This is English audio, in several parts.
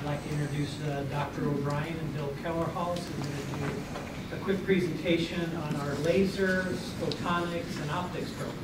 I'd like to introduce Dr. O'Brein and Bill Kellerhals, who are going to do a quick presentation on our lasers, photonics, and optics program.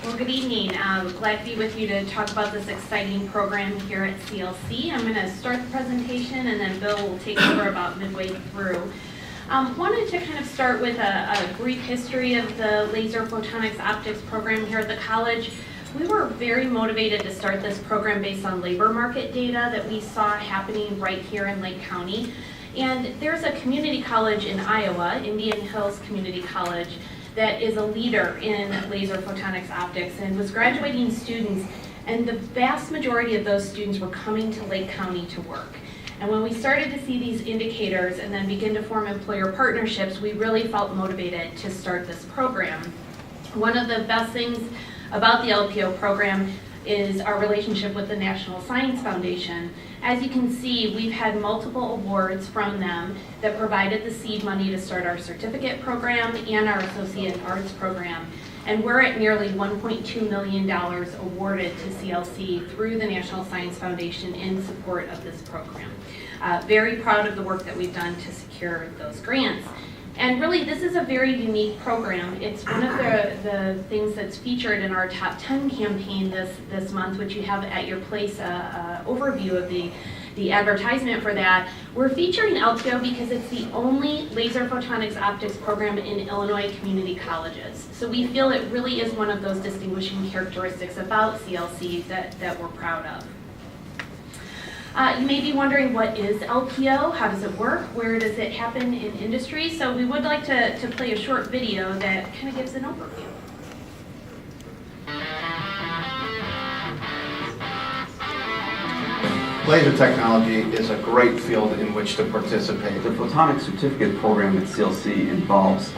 Well, good evening. Glad to be with you to talk about this exciting program here at CLC. I'm going to start the presentation and then Bill will take over about midway through. Wanted to kind of start with a brief history of the Laser Photonics Optics program here at the college. We were very motivated to start this program based on labor market data that we saw happening right here in Lake County. And there's a community college in Iowa, Indian Hills Community College, that is a leader in laser photonics optics and was graduating students, and the vast majority of those students were coming to Lake County to work. And when we started to see these indicators and then begin to form employer partnerships, we really felt motivated to start this program. One of the best things about the LPO program is our relationship with the National Science Foundation. As you can see, we've had multiple awards from them that provided the seed money to start our certificate program and our associate arts program. And we're at nearly $1.2 million awarded to CLC through the National Science Foundation in support of this program. Very proud of the work that we've done to secure those grants. And really, this is a very unique program. It's one of the things that's featured in our Top 10 campaign this month, which you have at your place, overview of the advertisement for that. We're featuring LPO because it's the only laser photonics optics program in Illinois community colleges. So we feel it really is one of those distinguishing characteristics about CLC that we're proud of. You may be wondering, what is LPO? How does it work? Where does it happen in industry? So we would like to play a short video that kind of gives an overview. Laser technology is a great field in which to participate. The Photonics Certificate Program at CLC involves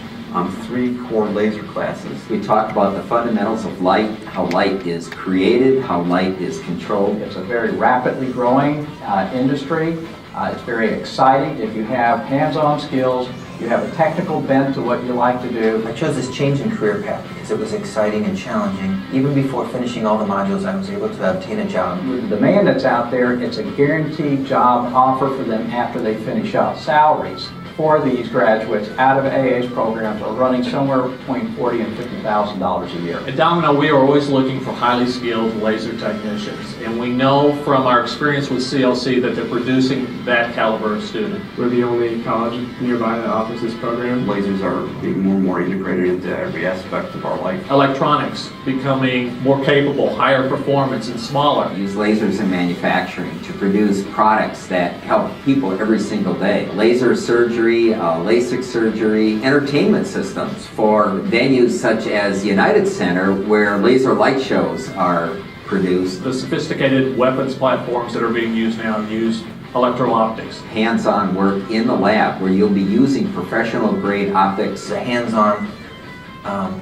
3 core laser classes. We talk about the fundamentals of light, how light is created, how light is controlled. It's a very rapidly growing industry. It's very exciting. If you have hands-on skills, you have a technical bent to what you like to do. I chose this change in career path because it was exciting and challenging. Even before finishing all the modules, I was able to obtain a job. With the demand that's out there, it's a guaranteed job offer for them after they finish up. Salaries for these graduates out of AA's programs are running somewhere between $40,000 and $50,000 a year. At Domino, we are always looking for highly skilled laser technicians, and we know from our experience with CLC that they're producing that caliber of student. We're the only college nearby that offers this program. Lasers are being more and more integrated into every aspect of our life. Electronics becoming more capable, higher performance, and smaller. We use lasers in manufacturing to produce products that help people every single day. Laser surgery, LASIK surgery, entertainment systems for venues such as United Center, where laser light shows are produced. The sophisticated weapons platforms that are being used now use electro-optics. Hands-on work in the lab where you'll be using professional-grade optics. The hands-on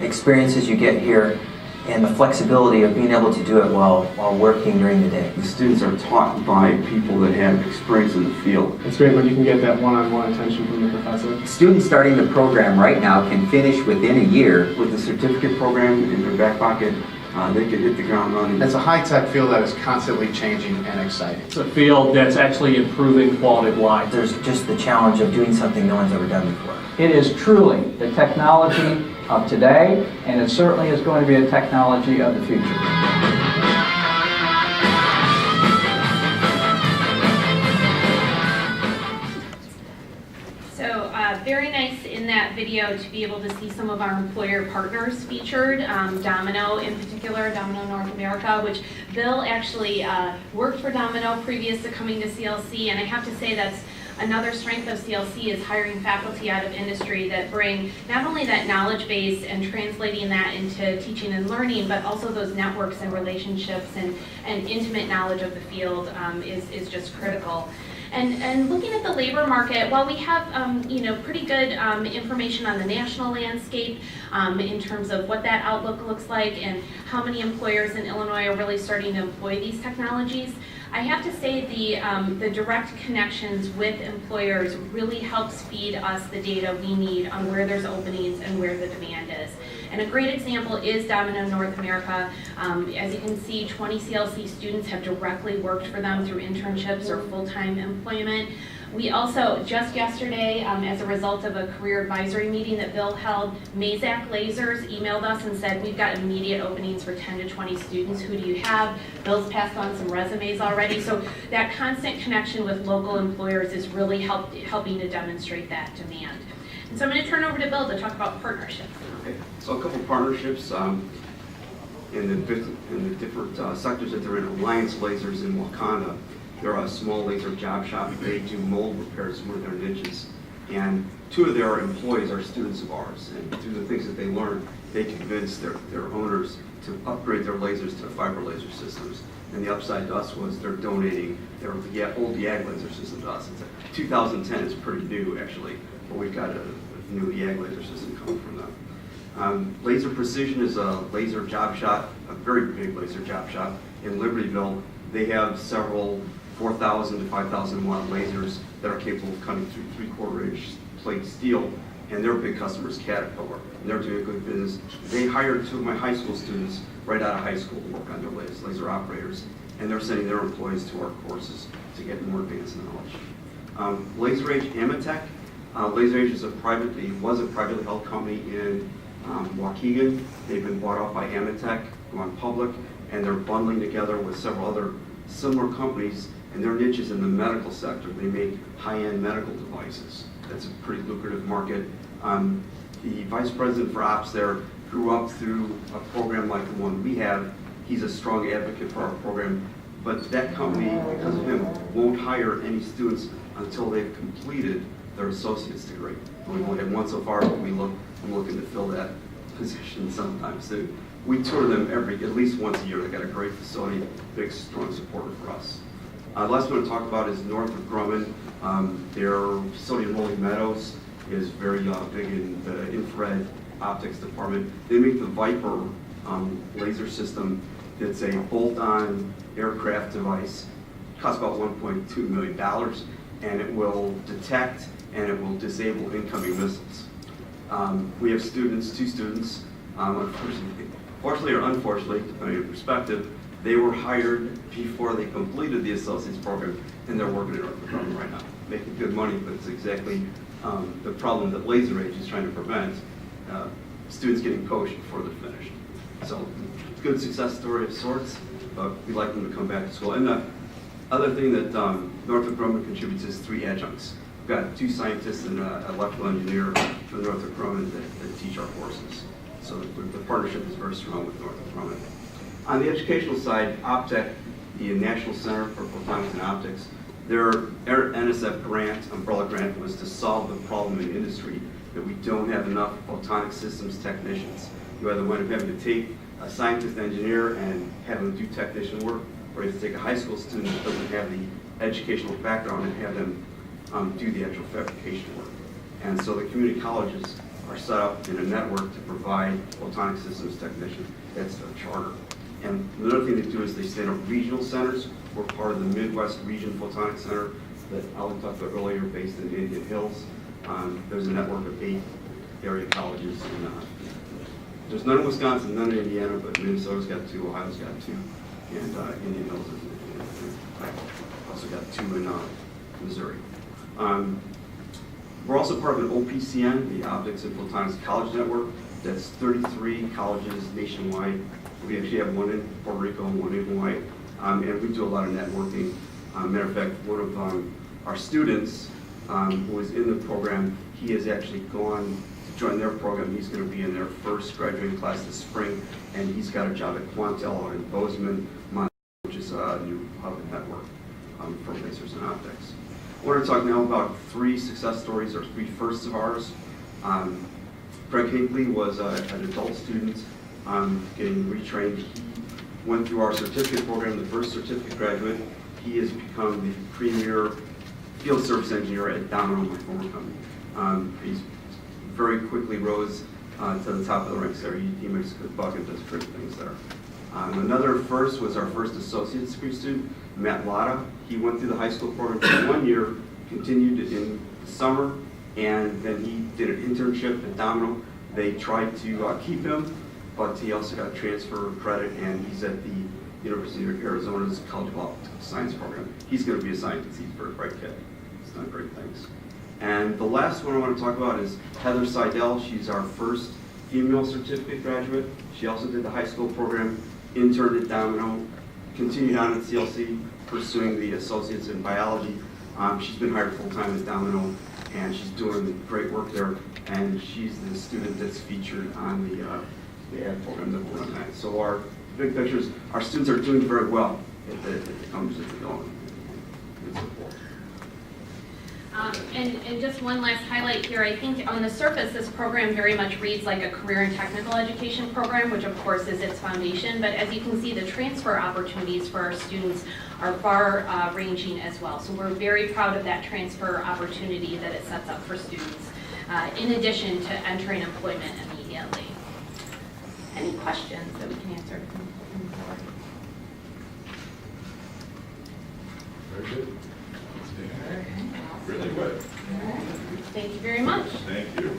experiences you get here and the flexibility of being able to do it while working during the day. The students are taught by people that have experience in the field. It's great when you can get that one-on-one attention from the professor. Students starting the program right now can finish within a year. With the certificate program in their back pocket, they can hit the ground running. It's a high-tech field that is constantly changing and exciting. It's a field that's actually improving quality of life. There's just the challenge of doing something no one's ever done before. It is truly the technology of today, and it certainly is going to be a technology of the future. So very nice in that video to be able to see some of our employer partners featured, Domino in particular, Domino North America, which Bill actually worked for Domino previous to coming to CLC, and I have to say that's another strength of CLC is hiring faculty out of industry that bring not only that knowledge base and translating that into teaching and learning, but also those networks and relationships and intimate knowledge of the field is just critical. And looking at the labor market, while we have pretty good information on the national landscape in terms of what that outlook looks like and how many employers in Illinois are really starting to employ these technologies, I have to say the direct connections with employers really helps feed us the data we need on where there's openings and where the demand is. And a great example is Domino North America. As you can see, 20 CLC students have directly worked for them through internships or full-time employment. We also, just yesterday, as a result of a career advisory meeting that Bill held, Mazak Lasers emailed us and said, we've got immediate openings for 10 to 20 students. Who do you have? Bill's passed on some resumes already. So that constant connection with local employers is really helping to demonstrate that demand. And so I'm going to turn over to Bill to talk about partnerships. Okay, so a couple partnerships in the different sectors that they're in. Alliance Lasers in Wakanda. They're a small laser job shop. They do mold repairs, one of their niches. And 2 of their employees are students of ours. And through the things that they learn, they convinced their owners to upgrade their lasers to fiber laser systems. And the upside to us was they're donating their old YAG laser system to us. 2010 is pretty new, actually, but we've got a new YAG laser system coming from them. Laser Precision is a laser job shop, a very big laser job shop in Libertyville. They have several 4,000 to 5,000 watt lasers that are capable of cutting through 3/4 inch plate steel, and their big customer is Caterpillar, and they're doing a good business. They hired 2 of my high school students right out of high school to work on their laser operators, and they're sending their employees to our courses to get more advanced knowledge. Laser Age Amatech. Laser Age was a privately held company in Waukegan. They've been bought out by Amatech, gone public, and they're bundling together with several other similar companies, and their niche is in the medical sector. They make high-end medical devices. That's a pretty lucrative market. The vice president for ops there grew up through a program like the one we have. He's a strong advocate for our program, but that company, because of him, won't hire any students until they've completed their associate's degree. We've only had one so far, but I'm looking to fill that position sometime soon. We tour them at least once a year. They've got a great facility, big, strong supporter for us. The last one to talk about is Northrop Grumman. Their facility in Rolling Meadows is very big in the infrared optics department. They make the Viper laser system. It's a bolt-on aircraft device. It costs about $1.2 million, and it will detect and it will disable incoming missiles. We have 2 students, fortunately or unfortunately, depending on your perspective, they were hired before they completed the associate's program, and they're working at Northrop Grumman right now, making good money, but it's exactly the problem that Laser Age is trying to prevent, students getting poached before they're finished. So, good success story of sorts, but we'd like them to come back to school. And the other thing that Northrop Grumman contributes is 3 adjuncts. We've got 2 scientists and an electrical engineer from Northrop Grumman that teach our courses. So the partnership is very strong with Northrop Grumman. On the educational side, OPTEC, the National Center for Photonics and Optics, their NSF grant, umbrella grant, was to solve the problem in industry that we don't have enough photonic systems technicians. You either wind up having to take a scientist engineer and have them do technician work, or you have to take a high school student that doesn't have the educational background and have them do the actual fabrication work. And so the community colleges are set up in a network to provide photonic systems technicians. That's their charter. And another thing they do is they stand up regional centers. We're part of the Midwest Region Photonics Center that Alan talked about earlier, based in Indian Hills. There's a network of 8 area colleges. There's none in Wisconsin, none in Indiana, but Minnesota's got 2, Ohio's got 2, and Indian Hills also got 2 in Missouri. We're also part of an OPCN, the Optics and Photonics College Network. That's 33 colleges nationwide. We actually have 1 in Puerto Rico and 1 in Hawaii. And we do a lot of networking. Matter of fact, one of our students who is in the program, he has actually gone to join their program. He's going to be in their first graduating class this spring, and he's got a job at Quantel out in Bozeman, Montana, which is a new hub and network for lasers and optics. I want to talk now about 3 success stories, or 3 firsts of ours. Craig Hinckley was an adult student getting retrained. He went through our certificate program, the first certificate graduate. He has become the premier field service engineer at Domino, my former company. He's very quickly rose to the top of the ranks there. He makes a good buck and does great things there. Another first was our first associate's degree student, Matt Latta. He went through the high school program for 1 year, continued in the summer, and then he did an internship at Domino, They tried to keep him, but he also got transfer credit, and he's at the University of Arizona's College of Optical Science program. He's going to be a scientist. He's a very bright kid. He's done great things. And the last one I want to talk about is Heather Seidel. She's our first female certificate graduate. She also did the high school program, interned at Domino, continued on at CLC, pursuing the associates in biology. She's been hired full-time at Domino, and she's doing great work there. And she's the student that's featured on the ad program that we're running at. So our big picture is our students are doing very well at the colleges that they're going. It's important. And just one last highlight here, I think on the surface, this program very much reads like a career and technical education program, which of course is its foundation, but as you can see, the transfer opportunities for our students are far ranging as well. So we're very proud of that transfer opportunity that it sets up for students, in addition to entering employment immediately. Any questions that we can answer from the board? Very good. Really good. Thank you very much. Thank you.